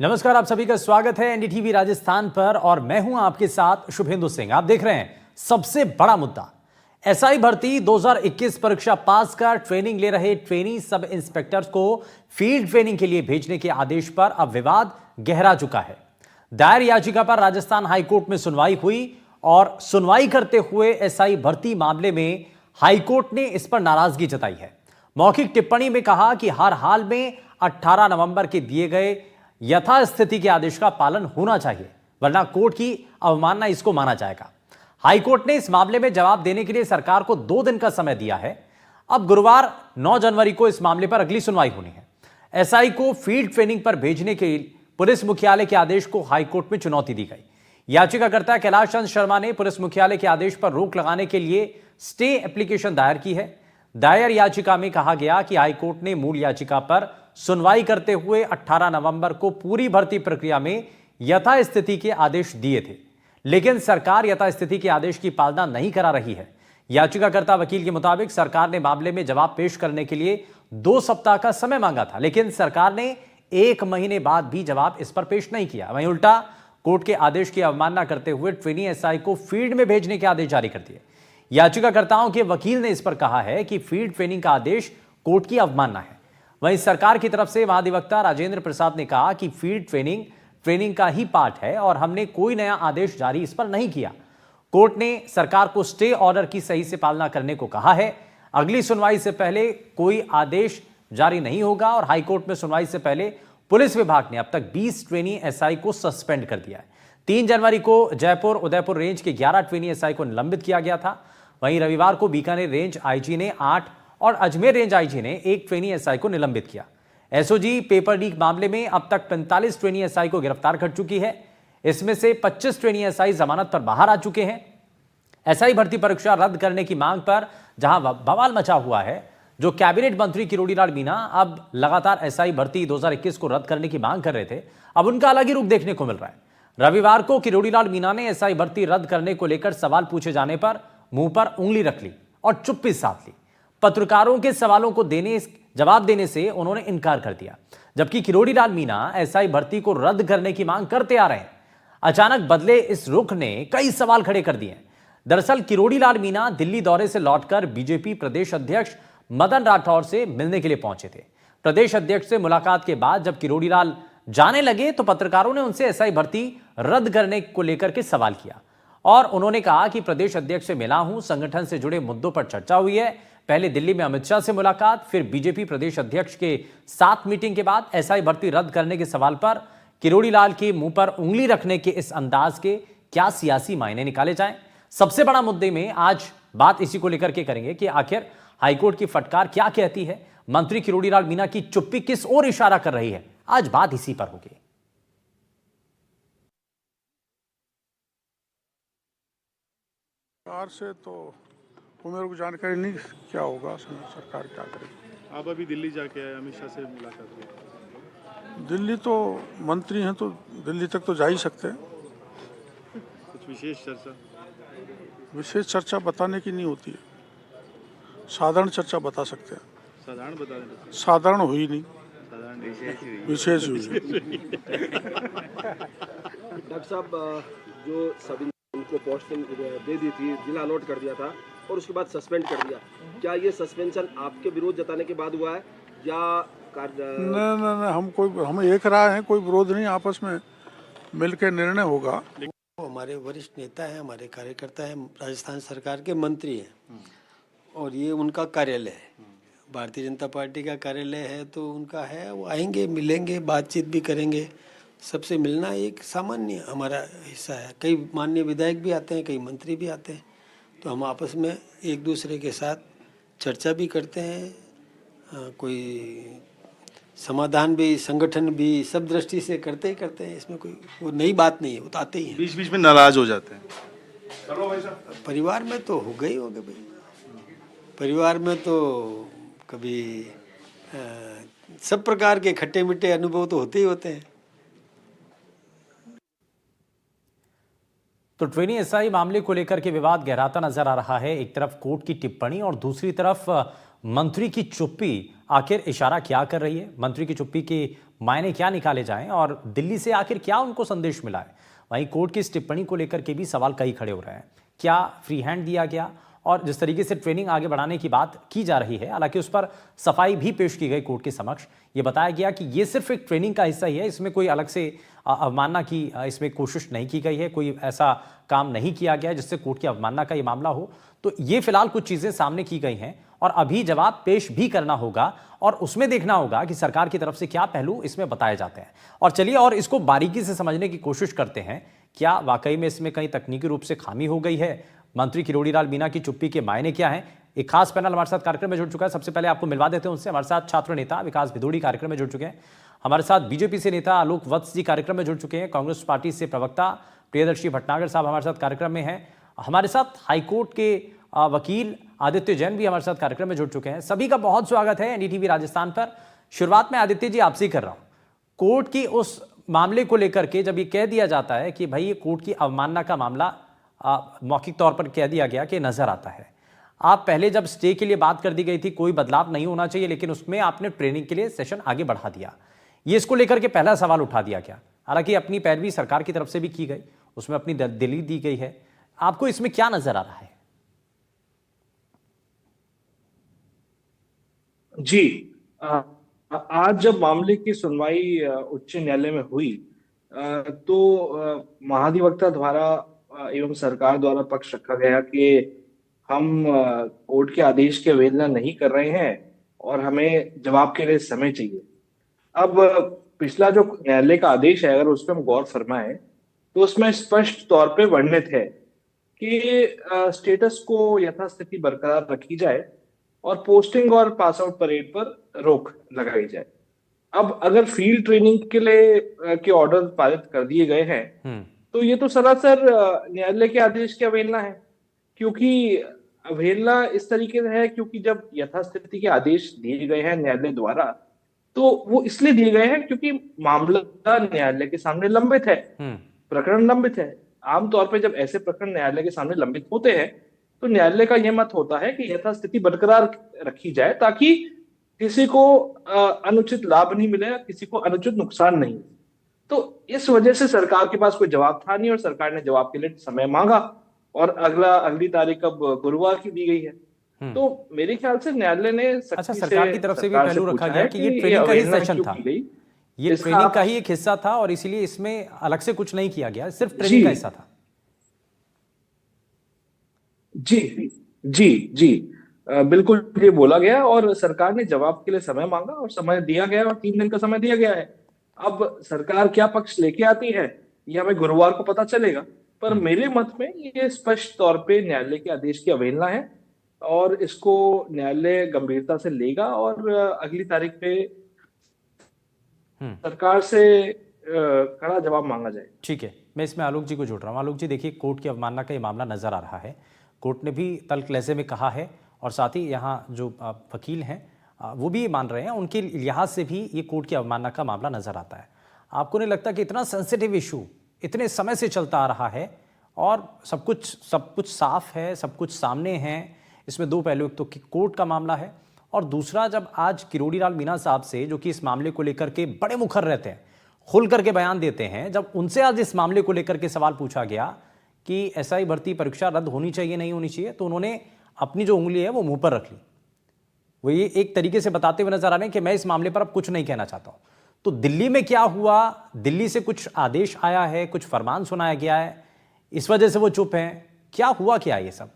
नमस्कार, आप सभी का स्वागत है एनडीटीवी राजस्थान पर और मैं हूं आपके साथ शुभेंदु सिंह। आप देख रहे हैं सबसे बड़ा मुद्दा। एसआई भर्ती 2021 परीक्षा पास कर ट्रेनिंग ले रहे ट्रेनी सब इंस्पेक्टर्स को फील्ड ट्रेनिंग के लिए भेजने के आदेश पर अब विवाद गहरा चुका है। दायर याचिका पर राजस्थान हाईकोर्ट में सुनवाई हुई और सुनवाई करते हुए एसआई भर्ती मामले में हाईकोर्ट ने इस पर नाराजगी जताई है। मौखिक टिप्पणी में कहा कि हर हाल में 18 नवंबर के दिए गए यथास्थिति के आदेश का पालन होना चाहिए, वरना कोर्ट की अवमानना इसको माना जाएगा। हाईकोर्ट ने इस मामले में जवाब देने के लिए सरकार को 2 दिन का समय दिया है। अब गुरुवार 9 जनवरी को इस मामले पर अगली सुनवाई होनी है। एसआई को फील्ड ट्रेनिंग पर भेजने के पुलिस मुख्यालय के आदेश को हाईकोर्ट में चुनौती दी गई। याचिकाकर्ता कैलाश चंद्र शर्मा ने पुलिस मुख्यालय के आदेश पर रोक लगाने के लिए स्टे एप्लीकेशन दायर की है। दायर याचिका में कहा गया कि हाईकोर्ट ने मूल याचिका पर सुनवाई करते हुए 18 नवंबर को पूरी भर्ती प्रक्रिया में यथास्थिति के आदेश दिए थे, लेकिन सरकार यथास्थिति के आदेश की पालना नहीं करा रही है। याचिकाकर्ता वकील के मुताबिक सरकार ने मामले में जवाब पेश करने के लिए 2 सप्ताह का समय मांगा था, लेकिन सरकार ने 1 महीने बाद भी जवाब इस पर पेश नहीं किया। वहीं उल्टा कोर्ट के आदेश की अवमानना करते हुए ट्रेनी एसआई को फील्ड में भेजने के आदेश जारी कर दिए। याचिकाकर्ताओं के वकील ने इस पर कहा है कि फील्ड ट्रेनिंग का आदेश कोर्ट की अवमानना है। वहीं सरकार की तरफ से महाधिवक्ता राजेंद्र प्रसाद ने कहा कि फील्ड ट्रेनिंग का ही पार्ट है और हमने कोई नया आदेश जारी इस पर नहीं किया। कोर्ट ने सरकार को स्टे ऑर्डर की सही से पालना करने को कहा है। अगली सुनवाई से पहले कोई आदेश जारी नहीं होगा और हाईकोर्ट में सुनवाई से पहले पुलिस विभाग ने अब तक 20 ट्रेनी एसआई को सस्पेंड कर दिया है। 3 जनवरी को जयपुर उदयपुर रेंज के 11 ट्रेनी एसआई को निलंबित किया गया था। वहीं रविवार को बीकानेर रेंज आईजी ने 8 और अजमेर रेंज आईजी ने 1 ट्रेनी एसआई को निलंबित किया। एसओजी पेपर लीक मामले में अब तक 45 ट्रेनी एसआई को गिरफ्तार कर चुकी है। इसमें से 25 ट्रेनी एसआई जमानत पर बाहर आ चुके हैं। एसआई भर्ती परीक्षा रद्द करने की मांग पर जहां बवाल मचा हुआ है, जो कैबिनेट मंत्री किरोड़ीलाल मीणा अब लगातार एसआई भर्ती 2021 को रद्द करने की मांग कर रहे थे, अब उनका अलग ही रुख देखने को मिल रहा है। रविवार को किरोड़ीलाल मीणा ने एसआई भर्ती रद्द करने को लेकर सवाल पूछे जाने पर मुंह पर उंगली रख ली और चुप्पी साध ली। पत्रकारों के सवालों को जवाब देने से उन्होंने इनकार कर दिया, जबकि किरोड़ीलाल मीणा एसआई भर्ती को रद्द करने की मांग करते आ रहे हैं। अचानक बदले इस रुख ने कई सवाल खड़े कर दिए। दरअसल किरोड़ीलाल मीणा दिल्ली दौरे से लौटकर बीजेपी प्रदेश अध्यक्ष मदन राठौर से मिलने के लिए पहुंचे थे। प्रदेश अध्यक्ष से मुलाकात के बाद जब किरोड़ीलाल जाने लगे तो पत्रकारों ने उनसे एसआई भर्ती रद्द करने को लेकर के सवाल किया और उन्होंने कहा कि प्रदेश अध्यक्ष से मिला हूं, संगठन से जुड़े मुद्दों पर चर्चा हुई है। पहले दिल्ली में अमित शाह से मुलाकात, फिर बीजेपी प्रदेश अध्यक्ष के साथ मीटिंग के बाद एसआई भर्ती रद्द करने के सवाल पर किरोड़ीलाल के मुंह पर उंगली रखने के इस अंदाज के क्या सियासी मायने निकाले जाएं। सबसे बड़ा मुद्दे में आज बात इसी को लेकर के करेंगे कि आखिर हाईकोर्ट की फटकार क्या कहती है, मंत्री किरोड़ीलाल मीणा की चुप्पी किस ओर इशारा कर रही है। आज बात इसी पर होगी। सरकार से तो वो मेरे को जानकारी नहीं क्या होगा, सरकार क्या करेगी। आप अभी दिल्ली जाके आए, अमित शाह से मुलाकात हुई। दिल्ली तो मंत्री हैं तो दिल्ली तक तो जा ही सकते हैं। कुछ विशेष चर्चा बताने की नहीं होती है, साधारण चर्चा बता सकते हैं। साधारण बता दें। साधारण हुई नहीं, साधारण विशेष हुई। डॉक्टर साहब, जो सभी उनको पोस्टिंग दे दी थी, जिला अलॉट कर दिया था और उसके बाद सस्पेंड कर दिया, क्या ये सस्पेंशन आपके विरोध जताने के बाद हुआ है या नहीं, हम एक राय हैं, कोई विरोध नहीं, आपस में मिलकर निर्णय होगा। हमारे वरिष्ठ नेता हैं, हमारे कार्यकर्ता हैं, राजस्थान सरकार के मंत्री हैं और ये उनका कार्यालय है, भारतीय जनता पार्टी का कार्यालय है, तो उनका है, वो आएंगे, मिलेंगे, बातचीत भी करेंगे। सबसे मिलना एक सामान्य हमारा हिस्सा है। कई माननीय विधायक भी आते हैं, कई मंत्री भी आते हैं, तो हम आपस में एक दूसरे के साथ चर्चा भी करते हैं, कोई समाधान भी, संगठन भी, सब दृष्टि से करते ही करते हैं। इसमें कोई वो नई बात नहीं है, वो तो आते ही हैं। बीच बीच में नाराज हो जाते हैं। परिवार में तो हो गए भाई, परिवार में तो कभी सब प्रकार के खट्टे मीठे अनुभव तो होते ही होते हैं। तो ट्रेनी एसआई मामले को लेकर के विवाद गहराता नजर आ रहा है। एक तरफ कोर्ट की टिप्पणी और दूसरी तरफ मंत्री की चुप्पी आखिर इशारा क्या कर रही है, मंत्री की चुप्पी के मायने क्या निकाले जाएं और दिल्ली से आखिर क्या उनको संदेश मिला है। वहीं कोर्ट की इस टिप्पणी को लेकर के भी सवाल कई खड़े हो रहे हैं। क्या फ्री हैंड दिया गया, और जिस तरीके से ट्रेनिंग आगे बढ़ाने की बात की जा रही है, हालांकि उस पर सफाई भी पेश की गई कोर्ट के समक्ष। ये बताया गया कि ये सिर्फ एक ट्रेनिंग का हिस्सा ही है, इसमें कोई अलग से अवमानना की इसमें कोशिश नहीं की गई है, कोई ऐसा काम नहीं किया गया जिससे कोर्ट की अवमानना का ये मामला हो। तो ये फिलहाल कुछ चीजें सामने की गई हैं और अभी जवाब पेश भी करना होगा और उसमें देखना होगा कि सरकार की तरफ से क्या पहलू इसमें बताए जाते हैं। और चलिए और इसको बारीकी से समझने की कोशिश करते हैं, क्या वाकई में इसमें कहीं तकनीकी रूप से खामी हो गई है, मंत्री किरोड़ीलाल मीणा की चुप्पी के मायने क्या हैं। एक खास पैनल हमारे साथ कार्यक्रम में जुड़ चुका है। सबसे पहले आपको मिलवा देते हैं उनसे। हमारे साथ छात्र नेता विकास भिदोड़ी कार्यक्रम में जुड़ चुके हैं। हमारे साथ बीजेपी से नेता आलोक वत्स जी कार्यक्रम में जुड़ चुके हैं। कांग्रेस पार्टी से प्रवक्ता प्रियदर्शी भटनागर साहब हमारे साथ कार्यक्रम में हैं। हमारे साथ हाईकोर्ट के वकील आदित्य जैन भी हमारे साथ कार्यक्रम में जुड़ चुके हैं। सभी का बहुत स्वागत है एनडीटीवी राजस्थान पर। शुरुआत में आदित्य जी आपसे कर रहा हूं, कोर्ट की उस मामले को लेकर के जब ये कह दिया जाता है कि भाई ये कोर्ट की अवमानना का मामला मौखिक तौर पर कह दिया गया कि नजर आता है, आप पहले जब स्टे के लिए बात कर दी गई थी कोई बदलाव नहीं होना चाहिए, लेकिन उसमें आपने ट्रेनिंग के लिए सेशन आगे बढ़ा दिया, ये इसको लेकर के पहला सवाल उठा दिया गया। हालांकि अपनी पैरवी सरकार की तरफ से भी की गई, उसमें अपनी दलील दी गई है, आपको इसमें क्या नजर आ रहा है? जी, आज जब मामले की सुनवाई उच्च न्यायालय में हुई तो महाधिवक्ता द्वारा एवं सरकार द्वारा पक्ष रखा गया कि हम कोर्ट के आदेश की अवहेलना नहीं कर रहे हैं और हमें जवाब के लिए समय चाहिए। अब पिछला जो न्यायालय का आदेश है, अगर उस पर हम गौर फरमाएं तो उसमें स्पष्ट तौर पे वर्णित है कि स्टेटस को यथास्थिति बरकरार रखी जाए और पोस्टिंग और पास आउट परेड पर रोक लगाई जाए। अब अगर फील्ड ट्रेनिंग के लिए के ऑर्डर पारित कर दिए गए हैं तो ये तो सरासर न्यायालय के आदेश की अवहेलना है, क्योंकि अवहेलना इस तरीके से है क्योंकि जब यथास्थिति के आदेश दिए गए हैं न्यायालय द्वारा तो वो इसलिए दिए गए हैं क्योंकि मामला न्यायालय के सामने लंबित है, प्रकरण लंबित है। आमतौर पर जब ऐसे प्रकरण न्यायालय के सामने लंबित होते हैं तो न्यायालय का यह मत होता है कि यथास्थिति बरकरार रखी जाए ताकि किसी को अनुचित लाभ नहीं मिले, किसी को अनुचित नुकसान नहीं। तो इस वजह से सरकार के पास कोई जवाब था नहीं और सरकार ने जवाब के लिए समय मांगा और अगली तारीख अब गुरुवार की दी गई है। तो मेरे ख्याल से न्यायालय ने अच्छा, सरकार की तरफ से भी पहलू रखा गया कि ये ट्रेनिंग का ही सेशन था, ये ट्रेनिंग का ही एक हिस्सा था और इसीलिए इसमें अलग से कुछ नहीं किया गया, सिर्फ ट्रेनिंग का हिस्सा था। जी जी जी, बिल्कुल ये बोला गया और सरकार ने जवाब के लिए समय मांगा और समय दिया गया और 3 दिन का समय दिया गया है। अब सरकार क्या पक्ष लेके आती है ये हमें गुरुवार को पता चलेगा, पर मेरे मत में ये स्पष्ट तौर पे न्यायालय के आदेश की अवहेलना है और इसको न्यायालय गंभीरता से लेगा और अगली तारीख पे सरकार से कड़ा जवाब मांगा जाए। ठीक है, मैं इसमें आलोक जी को जोड़ रहा हूँ। आलोक जी देखिए, कोर्ट की अवमानना का ये मामला नजर आ रहा है, कोर्ट ने भी तल्ख लहजे में कहा है और साथ ही यहाँ जो वकील हैं वो भी मान रहे हैं, उनके लिहाज से भी ये कोर्ट की अवमानना का मामला नजर आता है। आपको नहीं लगता कि इतना सेंसिटिव इशू इतने समय से चलता आ रहा है और सब कुछ साफ है, सब कुछ सामने है, इसमें दो पहलू, एक तो कोर्ट का मामला है और दूसरा जब आज किरोड़ीलाल मीणा साहब से, जो कि इस मामले को लेकर के बड़े मुखर रहते हैं, खुल करके बयान देते हैं, जब उनसे आज इस मामले को लेकर के सवाल पूछा गया कि एसआई भर्ती परीक्षा रद्द होनी चाहिए नहीं होनी चाहिए, तो उन्होंने अपनी जो उंगली है वो मुंह पर रख ली। वो ये एक तरीके से बताते हुए नजर आ रहे हैं कि मैं इस मामले पर अब कुछ नहीं कहना चाहता हूं। तो दिल्ली में क्या हुआ, दिल्ली से कुछ आदेश आया है, कुछ फरमान सुनाया गया है, इस वजह से वो चुप हैं, क्या हुआ क्या ये सब?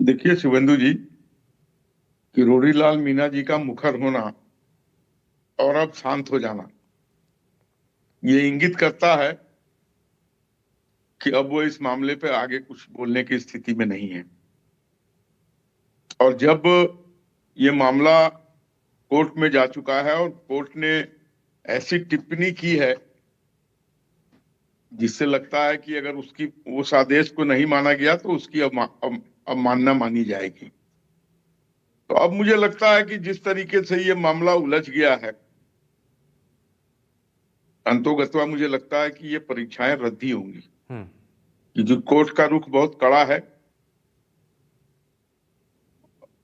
देखिए शुभेंदु जी, किरोड़ीलाल मीणा जी का मुखर होना और अब शांत हो जाना ये इंगित करता है कि अब वो इस मामले पे आगे कुछ बोलने की स्थिति में नहीं है। और जब ये मामला कोर्ट में जा चुका है और कोर्ट ने ऐसी टिप्पणी की है जिससे लगता है कि अगर उसकी उस आदेश को नहीं माना गया तो उसकी अवमानना मानी जाएगी, तो अब मुझे लगता है कि जिस तरीके से ये मामला उलझ गया है अंतोगत्वा मुझे लगता है कि ये परीक्षाएं रद्द ही होंगी, हम्म। कि जो कोर्ट का रुख बहुत कड़ा है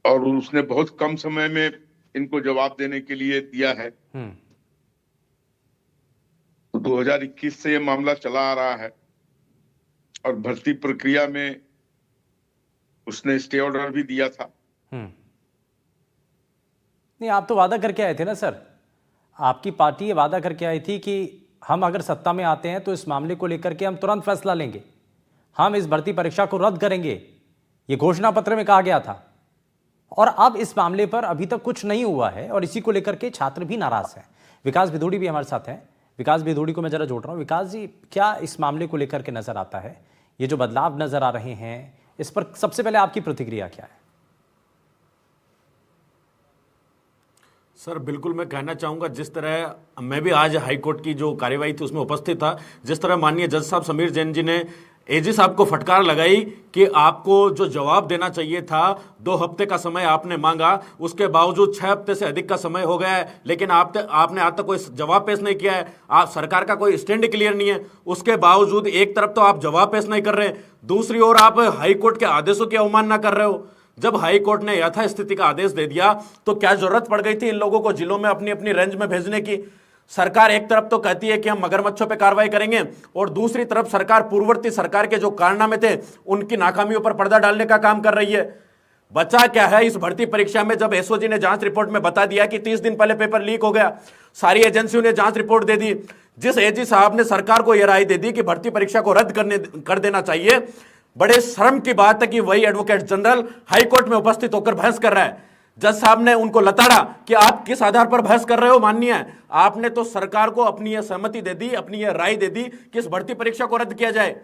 और उसने बहुत कम समय में इनको जवाब देने के लिए दिया है। हम्म। तो 2021 से ये मामला चला आ रहा है और भर्ती प्रक्रिया में उसने स्टे ऑर्डर भी दिया था। नहीं, आप तो वादा करके आए थे ना सर, आपकी पार्टी ये वादा करके आई थी कि हम अगर सत्ता में आते हैं तो इस मामले को लेकर के हम तुरंत फैसला लेंगे, हम इस भर्ती परीक्षा को रद्द करेंगे, ये घोषणा पत्र में कहा गया था। और अब इस मामले पर अभी तक कुछ नहीं हुआ है और इसी को लेकर के छात्र भी नाराज हैं। विकास भिदोड़ी भी हमारे साथ हैं। विकास भिदोड़ी को मैं जरा जोड़ रहा हूं। विकास जी, क्या इस मामले को लेकर के नजर आता है, ये जो बदलाव नजर आ रहे हैं, इस पर सबसे पहले आपकी प्रतिक्रिया क्या है? सर बिल्कुल, मैं कहना चाहूँगा, जिस तरह मैं भी आज हाईकोर्ट की जो कार्यवाही थी उसमें उपस्थित था, जिस तरह माननीय जज साहब समीर जैन जी ने एजी साहब को फटकार लगाई कि आपको जो जवाब देना चाहिए था 2 हफ्ते का समय आपने मांगा, उसके बावजूद 6 हफ्ते से अधिक का समय हो गया है, लेकिन आपने आज तक कोई जवाब पेश नहीं किया है। आप सरकार का कोई स्टैंड क्लियर नहीं है, उसके बावजूद एक तरफ तो आप जवाब पेश नहीं कर रहे, दूसरी ओर आप हाईकोर्ट के आदेशों की अवमानना कर रहे हो। जब हाई कोर्ट ने यथास्थिति का आदेश दे दिया तो क्या जरूरत पड़ गई थी इन लोगों को जिलों में अपनी अपनी रेंज में भेजने की? सरकार एक तरफ तो कहती है कि हम मगरमच्छों पे कार्रवाई करेंगे और दूसरी तरफ सरकार पूर्ववर्ती सरकार के जो कारनामे थे उनकी नाकामियों पर पर्दा डालने का काम कर रही है। बचा क्या है इस भर्ती परीक्षा में, जब एसओजी ने जांच रिपोर्ट में बता दिया कि 30 दिन पहले पेपर लीक हो गया, सारी एजेंसियों ने जांच रिपोर्ट दे दी, जिस एजी साहब ने सरकार को यह राय दे दी कि भर्ती परीक्षा को रद्द कर देना चाहिए। बड़े शर्म की बात है कि वही एडवोकेट जनरल हाईकोर्ट में उपस्थित होकर बहस कर रहा है। जज साहब ने उनको लताड़ा कि आप किस आधार पर बहस कर रहे हो माननीय? आपने तो सरकार को अपनी यह सहमति दे दी, अपनी यह राय दे दी कि इस भर्ती परीक्षा को रद्द किया जाए।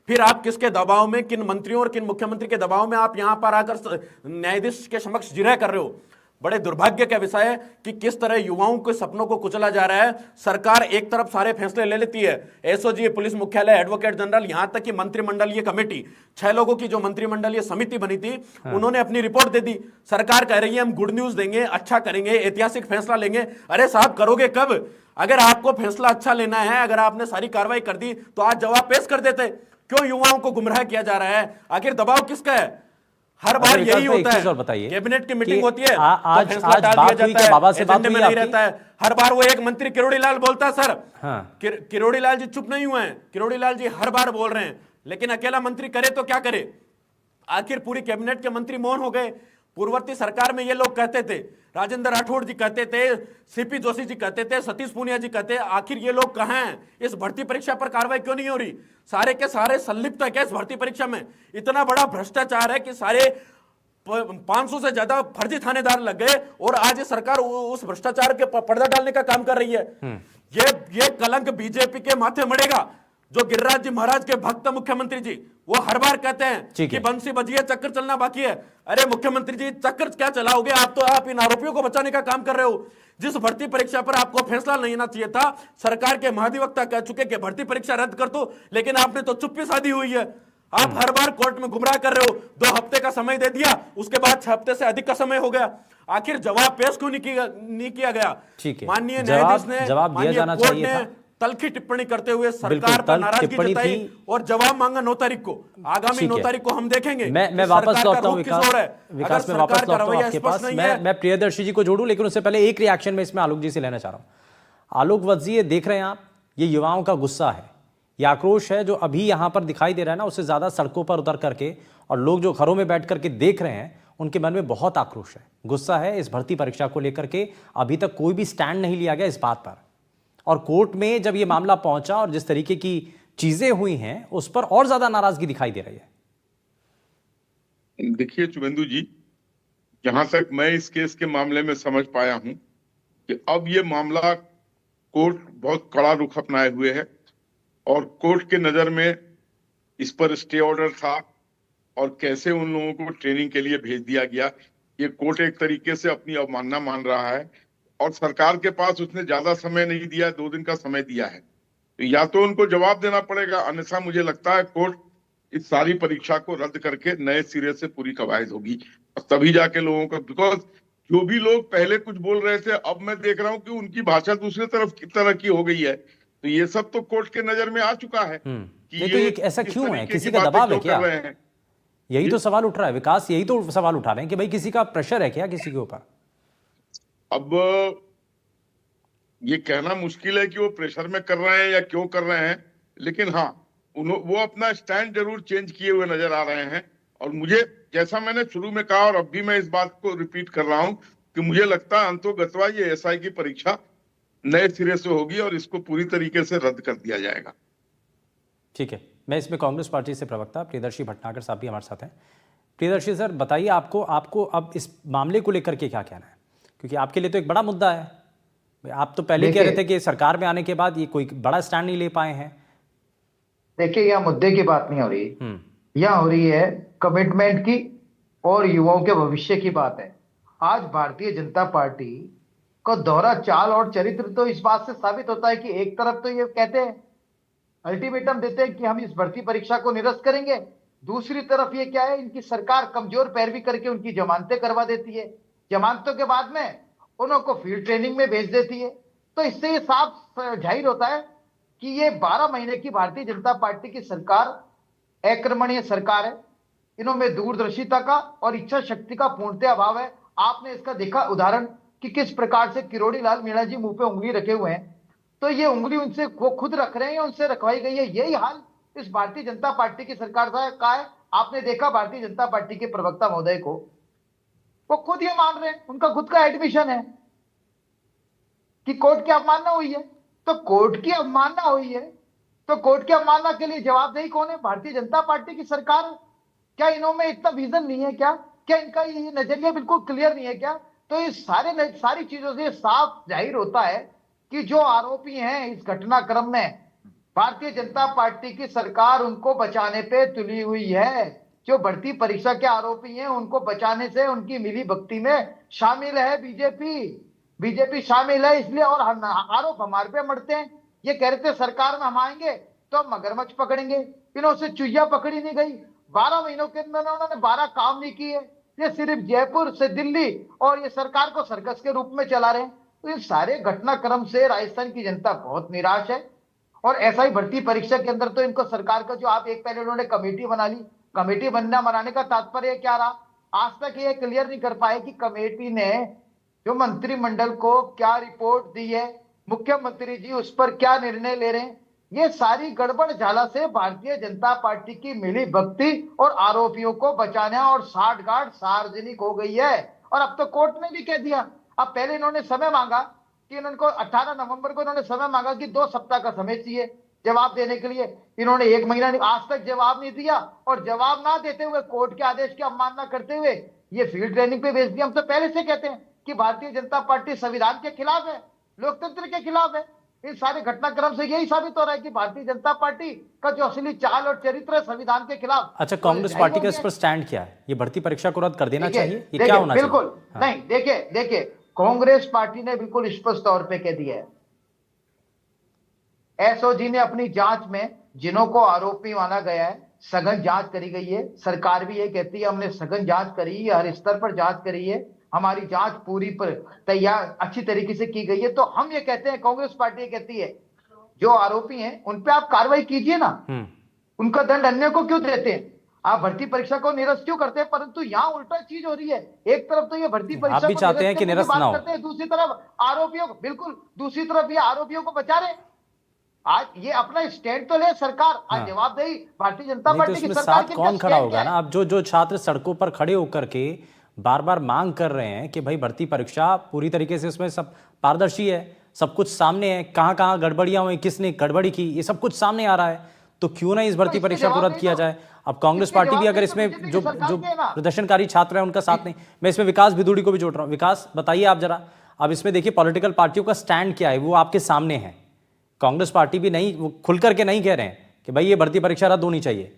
फिर आप किसके दबाव में, किन मंत्रियों और किन मुख्यमंत्री के दबाव में आप यहां पर आकर न्यायाधीश के समक्ष जिरह कर रहे हो? बड़े दुर्भाग्य का विषय है कि किस तरह युवाओं के सपनों को कुचला जा रहा है। सरकार एक तरफ सारे फैसले ले लेती है, एसओजी, पुलिस मुख्यालय, एडवोकेट जनरल, यहां तक कि मंत्रिमंडलीय कमेटी, 6 लोगों की जो मंत्रिमंडलीय समिति बनी थी, उन्होंने अपनी रिपोर्ट दे दी। सरकार कह रही है हम गुड न्यूज देंगे, अच्छा करेंगे, ऐतिहासिक फैसला लेंगे। अरे साहब, करोगे कब? अगर आपको फैसला अच्छा लेना है, अगर आपने सारी कार्रवाई कर दी तो आज जवाब पेश कर देते। क्यों युवाओं को गुमराह किया जा रहा है? आखिर दबाव किसका है? हर बार यही होता है, बताइए, कैबिनेट की मीटिंग होती है, आज फैसला डाल दिया जाता है, बाबा से बात एजेंडे में नहीं रहता है। हर बार वो एक मंत्री किरोड़ी लाल बोलता है सर। हाँ। किरोड़ी लाल जी चुप नहीं हुए हैं, किरोड़ी लाल जी हर बार बोल रहे हैं, लेकिन अकेला मंत्री करे तो क्या करे? आखिर पूरी कैबिनेट के मंत्री मौन हो गए। पूर्ववर्ती सरकार में ये लोग कहते थे, राजेंद्र राठौड़ जी कहते थे, सीपी जोशी जी कहते थे, सतीश पूनिया जी कहते, आखिर ये लोग कहां हैं? इस भर्ती परीक्षा पर कार्रवाई क्यों नहीं हो रही? सारे के सारे संलिप्त है क्या इस भर्ती परीक्षा में? इतना बड़ा भ्रष्टाचार है कि सारे 500 से ज्यादा फर्जी थानेदार लग गए और आज ये सरकार उस भ्रष्टाचार के पर्दा डालने का काम कर रही है। ये कलंक बीजेपी के माथे मड़ेगा। जो गिरिराज जी महाराज के भक्त मुख्यमंत्री जी, वो हर बार कहते हैं कि बंसी बजी है, चक्कर चलना बाकी है। अरे मुख्यमंत्री जी, चक्कर क्या चलाओगे? आप तो इन आरोपियों को बचाने का काम कर रहे हो। जिस भर्ती परीक्षा पर आपको फैसला लेना चाहिए था, सरकार के महाधिवक्ता कह चुके कि भर्ती परीक्षा रद्द कर दो, लेकिन आपने तो चुप्पी साधी हुई है। आप हर बार कोर्ट में गुमराह कर रहे हो। 2 हफ्ते का समय दे दिया, उसके बाद 6 हफ्ते से अधिक का समय हो गया। आखिर जवाब पेश क्यों नहीं किया गया? माननीय न्यायाधीश ने, माननीय कोर्ट ने तलखी टिप्पणी करते हुए सरकार पर नाराजगी जताई और जवाब मांगा 9 तारीख को। आगामी 9 तारीख को हम देखेंगे। मैं वापस लौटता हूं विकास में वापस लौटता हूं आपके पास। मैं प्रियदर्शी जी को जोड़ूं, लेकिन उससे पहले एक रिएक्शन में इसमें आलोक जी से लेना चाह रहा हूं। आलोक वजी, ये देख रहे हैं आप, ये युवाओं का गुस्सा है, ये आक्रोश है जो अभी यहां पर दिखाई दे रहा है ना, उससे ज्यादा सड़कों पर उतर करके और लोग जो घरों में बैठ करके देख रहे हैं, उनके मन में बहुत आक्रोश है, गुस्सा है इस भर्ती परीक्षा को लेकर के। अभी तक कोई भी स्टैंड नहीं लिया गया इस बात पर, और कोर्ट में जब ये मामला पहुंचा और जिस तरीके की चीजें हुई हैं, उस पर और ज्यादा नाराजगी दिखाई दे रही है। देखिए शुभेंदु जी, जहां तक मैं इस केस के मामले में समझ पाया हूं कि अब ये मामला कोर्ट बहुत कड़ा रुख अपनाए हुए है और कोर्ट के नजर में इस पर स्टे ऑर्डर था और कैसे उन लोगों को ट्रेनिंग के लिए भेज दिया गया, ये कोर्ट एक तरीके से अपनी अवमानना मान रहा है और सरकार के पास उसने ज्यादा समय नहीं दिया, 2 दिन का समय दिया है। तो या तो उनको जवाब देना पड़ेगा, अन्यथा मुझे लगता है कोर्ट इस सारी परीक्षा को रद्द करके नए सिरे से पूरी कवायद होगी और तभी जाके लोगों को, बिकॉज जो भी लोग पहले कुछ बोल रहे थे, अब मैं देख रहा हूं कि उनकी भाषा दूसरे तरफ की तरह की हो गई है। तो ये सब तो कोर्ट के नजर में आ चुका है कि नहीं तो ये ऐसा किस क्यों है? तरीके किसी की का बातें दबाव है क्यों क्या? कर रहे हैं। यही तो सवाल उठ रहा है विकास, यही तो सवाल उठा रहे हैं कि भाई किसी का प्रेशर है क्या किसी के ऊपर? अब ये कहना मुश्किल है कि वो प्रेशर में कर रहे हैं या क्यों कर रहे हैं, लेकिन हाँ वो अपना स्टैंड जरूर चेंज किए हुए नजर आ रहे हैं। और मुझे, जैसा मैंने शुरू में कहा और अब भी मैं इस बात को रिपीट कर रहा हूं कि मुझे लगता है अंतोगत्वा ये एसआई की परीक्षा नए सिरे से होगी और इसको पूरी तरीके से रद्द कर दिया जाएगा। ठीक है, मैं इसमें कांग्रेस पार्टी से प्रवक्ता प्रियदर्शी भटनागर साहब भी हमारे साथ हैं। प्रियदर्शी सर बताइए, आपको अब इस मामले को लेकर के क्या कहना है, क्योंकि आपके लिए तो एक बड़ा मुद्दा है। आप तो पहले कह रहे थे कि सरकार में आने के बाद ये कोई बड़ा स्टैंड नहीं ले पाए हैं। देखिए, यहाँ मुद्दे की बात नहीं हो रही, यहाँ हो रही है कमिटमेंट की और युवाओं के भविष्य की बात है। आज भारतीय जनता पार्टी को दोहरा चाल और चरित्र तो इस बात से साबित होता है कि एक तरफ तो ये कहते हैं, अल्टीमेटम देते हैं कि हम इस भर्ती परीक्षा को निरस्त करेंगे, दूसरी तरफ ये क्या है, इनकी सरकार कमजोर पैरवी करके उनकी जमानतें करवा देती है, जमानतों के बाद में उनको फील्ड ट्रेनिंग में भेज देती है। तो इससे ये साफ जाहिर होता है कि ये 12 महीने की भारतीय जनता पार्टी की सरकार अक्रमणीय सरकार है। इनमें दूरदर्शिता का और इच्छा शक्ति का पूर्णतः अभाव है। आपने इसका देखा उदाहरण कि किस प्रकार से किरोड़ी लाल मीणा जी मुंह पे उंगली रखे हुए हैं, तो ये उंगली उनसे वो खुद रख रहे हैं, उनसे रखवाई गई है। यही हाल इस भारतीय जनता पार्टी की सरकार का है। आपने देखा भारतीय जनता पार्टी के प्रवक्ता महोदय को, वो खुद ये मान रहे हैं, उनका खुद का एडमिशन है कि कोर्ट की अवमानना हुई है। तो कोर्ट की अवमानना हुई है, तो कोर्ट की अवमानना के लिए जवाबदेही कौन है? भारतीय जनता पार्टी की सरकार है। क्या इनमें इतना विजन नहीं है क्या? क्या इनका ये नजरिया बिल्कुल क्लियर नहीं है क्या? तो इस सारी चीजों से साफ जाहिर होता है कि जो आरोपी हैं इस घटनाक्रम में, भारतीय जनता पार्टी की सरकार उनको बचाने पे तुली हुई है। जो भर्ती परीक्षा के आरोपी हैं उनको बचाने से उनकी मिली भक्ति में शामिल है बीजेपी शामिल है। इसलिए और आरोप हमारे पे मरते हैं। ये कह रहे थे सरकार में हम आएंगे तो हम मगरमच्छ पकड़ेंगे, इन्होंने चुहिया पकड़ी नहीं गई। 12 महीनों के अंदर उन्होंने 12 काम नहीं किए। ये सिर्फ जयपुर से दिल्ली और ये सरकार को सर्कस के रूप में चला रहे हैं। तो इन सारे घटनाक्रम से राजस्थान की जनता बहुत निराश है। और ऐसा ही भर्ती परीक्षा के अंदर तो इनको सरकार का जो आप एक पहले उन्होंने कमेटी बना ली, कमेटी बनाने का तात्पर्य क्या रहा? आज तक ये क्लियर नहीं कर पाए कि कमेटी ने जो मंत्रिमंडल को क्या रिपोर्ट दी है, मुख्यमंत्री जी उस पर क्या निर्णय ले रहे हैं। ये सारी गड़बड़ झाला से भारतीय जनता पार्टी की मिली भक्ति और आरोपियों को बचाना और साठगांठ सार्वजनिक हो गई है। और अब तो कोर्ट ने भी कह दिया, अब पहले इन्होंने समय मांगा कि इनको 18 नवंबर को इन्होंने समय मांगा कि 2 सप्ताह का समय चाहिए जवाब देने के लिए। इन्होंने 1 महीना आज तक जवाब नहीं दिया और जवाब ना देते हुए कोर्ट के आदेश की अवमानना करते हुए ये फील्ड ट्रेनिंग पे भेज दिया। हम तो पहले से कहते हैं कि भारतीय जनता पार्टी संविधान के खिलाफ है, लोकतंत्र के खिलाफ है। इन सारे घटनाक्रम से यही साबित हो रहा है कि भारतीय जनता पार्टी का जो असली चाल और चरित्र है संविधान के खिलाफ। अच्छा, कांग्रेस पार्टी का इस पर स्टैंड क्या है? ये भर्ती परीक्षा को रद्द कर देना चाहिए, ये क्या होना चाहिए? बिल्कुल नहीं, देखिए कांग्रेस पार्टी ने बिल्कुल स्पष्ट तौर पे कह दिया है, एसओजी ने अपनी जांच में जिन्हों को आरोपी माना गया है सघन जांच करी गई है। सरकार भी ये कहती है हमने सघन जांच करी है, हर स्तर पर जांच करी है, हमारी जांच पूरी पर तैयार अच्छी तरीके से की गई है। तो हम ये कहते हैं, कांग्रेस पार्टी ये कहती है जो आरोपी हैं उन पे आप कार्रवाई कीजिए ना, उनका दंड अन्य को क्यों देते हैं? आप भर्ती परीक्षा को निरस्त क्यों करते हैं? परंतु यहाँ उल्टा चीज हो रही है। एक तरफ तो ये भर्ती परीक्षा आप भी चाहते हैं कि निरस्त ना हो, दूसरी तरफ आरोपियों को, बिल्कुल दूसरी तरफ ये आरोपियों को बचा रहे। आज ये अपना स्टैंड तो ले सरकार, आज जवाबदेही भारतीय जनता पार्टी की सरकार साथ कौन खड़ा होगा ना? अब जो छात्र सड़कों पर खड़े होकर के बार बार मांग कर रहे हैं कि भाई भर्ती परीक्षा पूरी तरीके से उसमें सब पारदर्शी है, सब कुछ सामने है, कहां कहां गड़बड़ियां हुई, किसने गड़बड़ी की, ये सब कुछ सामने आ रहा है, तो क्यों ना इस भर्ती परीक्षा को रद्द किया जाए? अब कांग्रेस पार्टी भी अगर इसमें जो प्रदर्शनकारी छात्र हैं उनका साथ नहीं, मैं इसमें विकास भिदुड़ी को भी जोड़ रहा हूं। विकास बताइए आप जरा, अब इसमें देखिए पॉलिटिकल पार्टियों का स्टैंड क्या है, वो आपके सामने है। कांग्रेस पार्टी भी नहीं, वो खुल करके नहीं कह रहे हैं कि भाई ये भर्ती परीक्षा रद्द होनी चाहिए।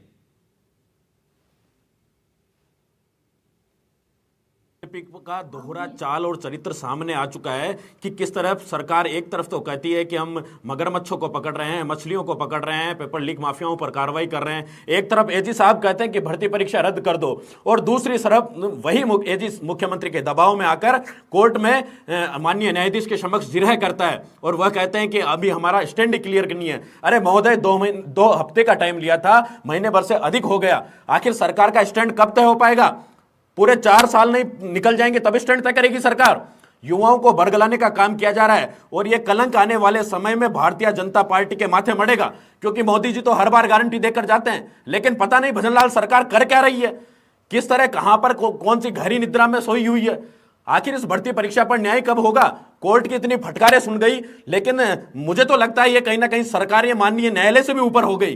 बीजेपी का दोहरा चाल और चरित्र सामने आ चुका है कि किस तरफ सरकार एक तरफ तो कहती है कि हम मगरमच्छों को पकड़ रहे हैं, मछलियों को पकड़ रहे हैं, पेपर लीक माफियाओं पर कार्रवाई कर रहे हैं, एक तरफ एजी साहब कहते हैं कि भर्ती परीक्षा रद्द कर दो, और दूसरी तरफ वही एजी मुख्यमंत्री के दबाव में आकर कोर्ट में माननीय न्यायाधीश के समक्ष जिरह करता है और वह कहते हैं कि अभी हमारा स्टैंड क्लियर करनी है। अरे महोदय, 2 हफ्ते का टाइम लिया था, महीने भर से अधिक हो गया। आखिर सरकार का स्टैंड कब तय हो पाएगा? पूरे 4 साल नहीं निकल जाएंगे तब स्टैंड तय करेगी सरकार। युवाओं को बरगलाने का काम किया जा रहा है और यह कलंक आने वाले समय में भारतीय जनता पार्टी के माथे मढ़ेगा, क्योंकि मोदी जी तो हर बार गारंटी देकर जाते हैं, लेकिन पता नहीं भजनलाल सरकार कर क्या रही है, किस तरह, कहां पर कौन सी गहरी निद्रा में सोई हुई है। आखिर इस भर्ती परीक्षा पर न्याय कब होगा? कोर्ट की इतनी फटकारें सुन गई, लेकिन मुझे तो लगता है ये कहीं ना कहीं सरकार ये माननीय न्यायालय से भी ऊपर हो गई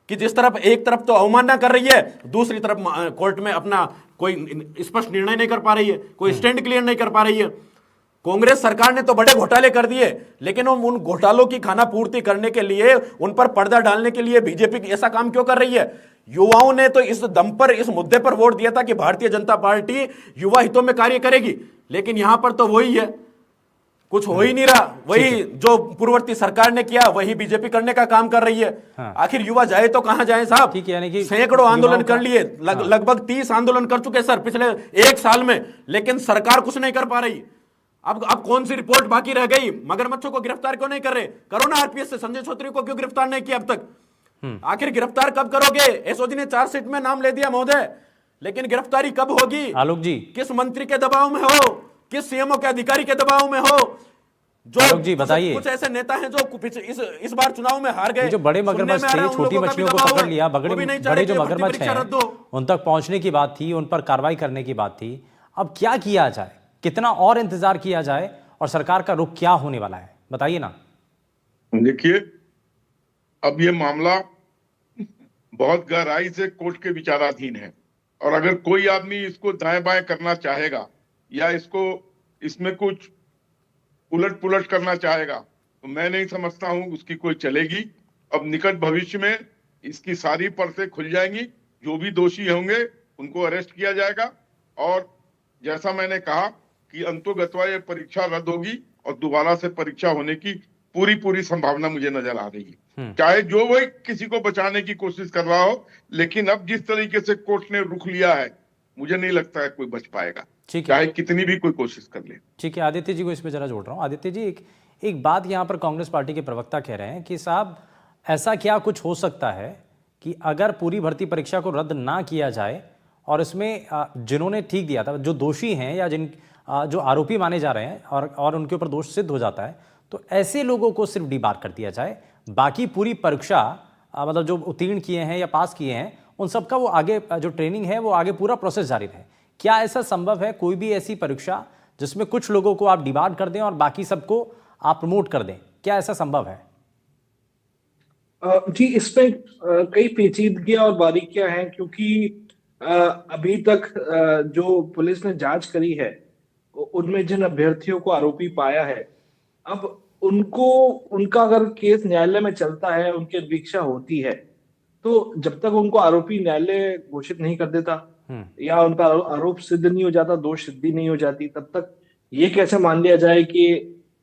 कि जिस तरफ एक तरफ तो अवमानना कर रही है, दूसरी तरफ कोर्ट में अपना कोई स्पष्ट निर्णय नहीं कर पा रही है, कोई स्टैंड क्लियर नहीं कर पा रही है। कांग्रेस सरकार ने तो बड़े घोटाले कर दिए, लेकिन उन घोटालों की खाना पूर्ति करने के लिए, उन पर पर्दा डालने के लिए बीजेपी ऐसा काम क्यों कर रही है? युवाओं ने तो इस दम पर, इस मुद्दे पर वोट दिया था कि भारतीय जनता पार्टी युवा हितों में कार्य करेगी, लेकिन यहां पर तो वही है, कुछ हो ही नहीं रहा। वही जो पूर्ववर्ती सरकार ने किया वही बीजेपी करने का काम कर रही है। हाँ। आखिर युवा जाए तो कहां जाए साहब? ठीक है, यानी कि सैकड़ों आंदोलन कर लिए, हाँ। लगभग 30 आंदोलन कर चुके सर पिछले 1 साल में, लेकिन सरकार कुछ नहीं कर पा रही। अब कौन सी रिपोर्ट बाकी रह गई? मगरमच्छों को गिरफ्तार क्यों नहीं कर रहे? करो ना आरपीएस से, संजय छोत्री को क्यों गिरफ्तार नहीं किया अब तक? आखिर गिरफ्तार कब करोगे? एसओजी ने चार्जशीट में नाम ले दिया महोदय, लेकिन गिरफ्तारी कब होगी? आलोक जी, किस मंत्री के दबाव में हो, किस सीएमओ के अधिकारी के दबाव में हो? जो आलोक जी बताइए, कुछ ऐसे नेता हैं जो इस बार चुनाव में हार गए, जो बड़े मगरमच्छ थे, छोटी मछलियों को पकड़ लिया, बड़े जो मगरमच्छ हैं उन तक पहुंचने की बात थी, उन पर कार्रवाई करने की बात थी। अब क्या किया जाए, कितना और इंतजार किया जाए और सरकार का रुख क्या होने वाला है, बताइए ना। देखिए, अब ये मामला बहुत गहराई से कोर्ट के विचाराधीन है, और अगर कोई आदमी इसको दाएं बाएं करना चाहेगा या इसमें कुछ उलट पुलट करना चाहेगा तो मैं नहीं समझता हूं उसकी कोई चलेगी। अब निकट भविष्य में इसकी सारी परतें खुल जाएंगी, जो भी दोषी होंगे उनको अरेस्ट किया जाएगा, और जैसा मैंने कहा कि अंतोगत्वा ये परीक्षा रद्द होगी और दोबारा से परीक्षा होने की पूरी संभावना मुझे नजर आ रही है, चाहे जो वही किसी को बचाने की कोशिश कर रहा हो। लेकिन अब जिस तरीके से कोर्ट ने रुख लिया है, मुझे नहीं लगता है कोई बच पाएगा, चाहे कितनी भी कोई कोशिश कर ले। ठीक है, आदित्य जी को इसमें जरा जोड़ रहा हूं। आदित्य जी, एक बात यहाँ पर कांग्रेस पार्टी के प्रवक्ता कह रहे हैं कि साहब ऐसा क्या कुछ हो सकता है कि अगर पूरी भर्ती परीक्षा को रद्द ना किया जाए और इसमें जिन्होंने ठीक दिया था, जो दोषी हैं या जो आरोपी माने जा रहे हैं और उनके ऊपर दोष सिद्ध हो जाता है, तो ऐसे लोगों को सिर्फ डिबार कर दिया जाए, बाकी पूरी परीक्षा मतलब जो उत्तीर्ण किए हैं या पास किए हैं उन सबका वो आगे जो ट्रेनिंग है वो आगे पूरा प्रोसेस जारी रहे। क्या ऐसा संभव है, कोई भी ऐसी परीक्षा जिसमें कुछ लोगों को आप डिबार कर दें और बाकी सबको आप प्रमोट कर दें, क्या ऐसा संभव है? जी, इसमें कई पेचीदगियां और बारीकियां हैं, क्योंकि अभी तक जो पुलिस ने जांच करी है उनमें जिन अभ्यर्थियों को आरोपी पाया है, अब उनका अगर केस न्यायालय में चलता है, उनकी अधीक्षा होती है, तो जब तक उनको आरोपी न्यायालय घोषित नहीं कर देता या उनका आरोप सिद्ध नहीं हो जाता, दोष सिद्धि नहीं हो जाती, तब तक ये कैसे मान लिया जाए कि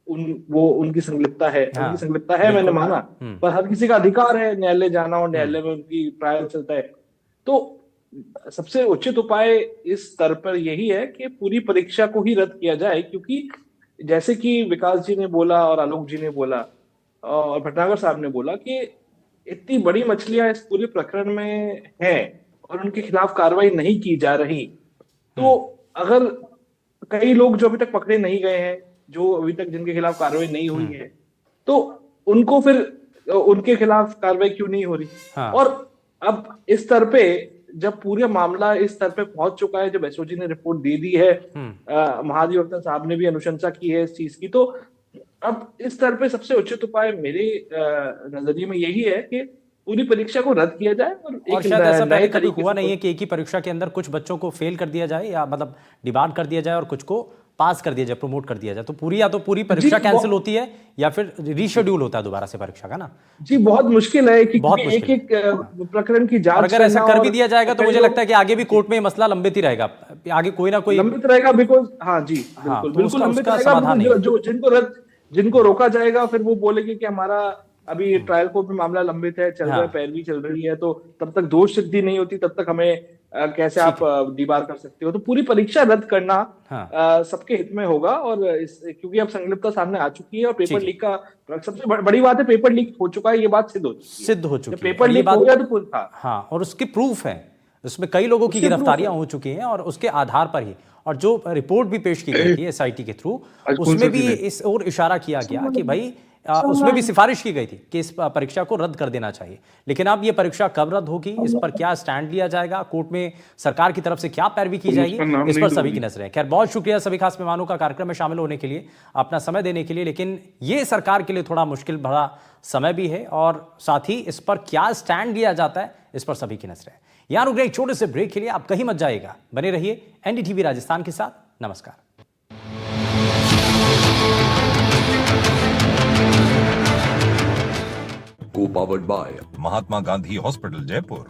उनकी संलिप्तता है। हाँ, उनकी संलिप्तता है, मैंने माना, पर हर किसी का अधिकार है न्यायालय जाना और न्यायालय में उनकी ट्रायल चलता है। तो सबसे उचित उपाय इस स्तर पर यही है कि पूरी परीक्षा को ही रद्द किया जाए, क्योंकि जैसे कि विकास जी ने बोला और आलोक जी ने बोला और भटनागर साहब ने बोला कि इतनी बड़ी मछलियां इस पूरे प्रकरण में हैं और उनके खिलाफ कार्रवाई नहीं की जा रही, तो अगर कई लोग जो अभी तक पकड़े नहीं गए हैं, जो अभी तक जिनके खिलाफ कार्रवाई नहीं हुई है, तो उनको फिर उनके खिलाफ कार्रवाई क्यों नहीं हो रही? हाँ। और अब इस स्तर पे जब पूरा मामला इस स्तर पे पहुंच चुका है, जब एसओजी ने रिपोर्ट दे दी है, महाधिवक्ता साहब ने भी अनुशंसा की है इस चीज की, तो अब इस स्तर पे सबसे उचित उपाय मेरे नजरिए में यही है कि पूरी परीक्षा को रद्द किया जाए और शायद ऐसा पहले कभी हुआ नहीं है कि एक ही परीक्षा के अंदर कुछ बच्चों को फेल कर दिया जाए या मतलब डिबार कर दिया जाए और कुछ को पास कर दिया जाए, प्रमोट कर दिया जाए, तो पूरी या तो पूरी परीक्षा जी, कैंसिल होती है या फिर रीशेड्यूल होता है दोबारा से परीक्षा का ना। जी बहुत मुश्किल है कि बहुत एक मुश्किल एक प्रकरण की और जांच अगर ऐसा करना कर भी और दिया जाएगा तो कई मुझे लोग लगता है कि आगे भी कोर्ट में ये मसला लंबित ही रहेगा, आगे कोई ना कोई लंबित रहेगा, बिकॉज हाँ जी हाँ, बिल्कुल तो बिल्कुल उसका लंबित उसका रहेगा। समाधान बिल्कुल, नहीं है। जिनको रोका जाएगा फिर वो बोलेंगे कि हमारा अभी ट्रायल कोर्ट में मामला लंबित है, चल रहा है, हाँ। पैरवी चल रही है, तो तब तक दोष सिद्धि नहीं होती, तब तक हमें कैसे आप दीवार कर सकते हो। तो पूरी परीक्षा रद्द करना हाँ। सबके हित में होगा, और क्योंकि अब संलिप्तता सामने आ चुकी है और पेपर ठीक है। लीक का सबसे बड़ी बात है, पेपर लीक हो चुका है, ये बात सिद्ध हो चुकी है। सिद्ध हो चुकी जब है पेपर और ये लीक हो बात गया तो था। हाँ, और उसके प्रूफ है, उसमें कई लोगों की उसके proof गिरफ्तारियां है। हो चुकी हैं और उसके आधार पर ही, और जो रिपोर्ट भी पेश की गई थी एसआईटी के थ्रू, आज कौन उसमें सा भी दिन है? इस ओर इशारा किया गया कि भाई उसमें भी सिफारिश की गई थी कि इस परीक्षा को रद्द कर देना चाहिए। लेकिन अब ये परीक्षा कब रद्द होगी, इस पर क्या स्टैंड लिया जाएगा, कोर्ट में सरकार की तरफ से क्या पैरवी की जाएगी, उसका नाम इस पर नहीं सभी दूंगी। की नजरें हैं। खैर, बहुत शुक्रिया सभी खास मेहमानों का कार्यक्रम में शामिल होने के लिए, अपना समय देने के लिए। लेकिन ये सरकार के लिए थोड़ा मुश्किल भरा समय भी है और साथ ही इस पर क्या स्टैंड लिया जाता है, इस पर सभी की नजरें हैं। यहां रुक रहे एक छोटे से ब्रेक के लिए, आप कहीं मत जाइएगा, बने रहिए एनडीटीवी राजस्थान के साथ। नमस्कार। Co-powered by Mahatma Gandhi Hospital, Jaipur.